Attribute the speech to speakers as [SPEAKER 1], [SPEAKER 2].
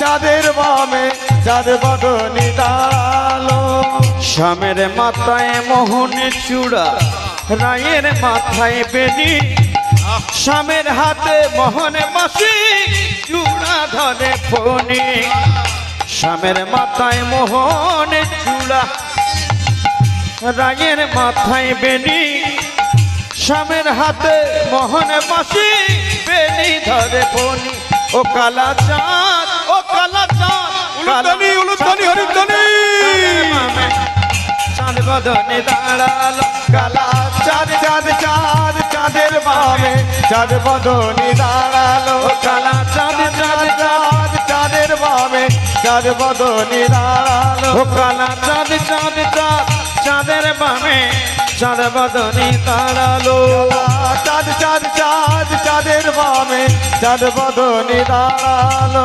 [SPEAKER 1] চাঁদের বামে চাঁদ বদনে দাঁড়ালো।
[SPEAKER 2] শ্যামের মাথায় মোহনের চূড়া, রায়ের মাথায় বেনি, শ্যামের হাতে মোহনে বাঁশি, চূড়া ধরে ফণি। শ্যামের মাথায় মোহনের চূড়া, রায়ের মাথায় বেনি, শ্যামের হাতে মোহনে বাঁশি, বেনি ধরে ফণি। ও কালা চাঁদ, ও কালা চাঁদ,
[SPEAKER 1] উলুধ্বনি উলুধ্বনি হরিধ্বনি।
[SPEAKER 2] চাঁদ বদনে দাঁড়ালো,
[SPEAKER 1] কালা চাঁদ চাঁদ চাঁদ চাঁদের বামে চাঁদ বদনে দাঁড়ালো।
[SPEAKER 2] কালা চাঁদ চাঁদ
[SPEAKER 1] চাঁদ চাঁদের বামে চাঁদ বদনে দাঁড়ালো।
[SPEAKER 2] ও কালা চাঁদ চাঁদ চাঁদ চাঁদের বামে চাঁদ বদনে দাঁড়ালো।
[SPEAKER 1] চাঁদ চাঁদ চাঁদ চাঁদের বামে চাঁদ বদনে দাঁড়ালো।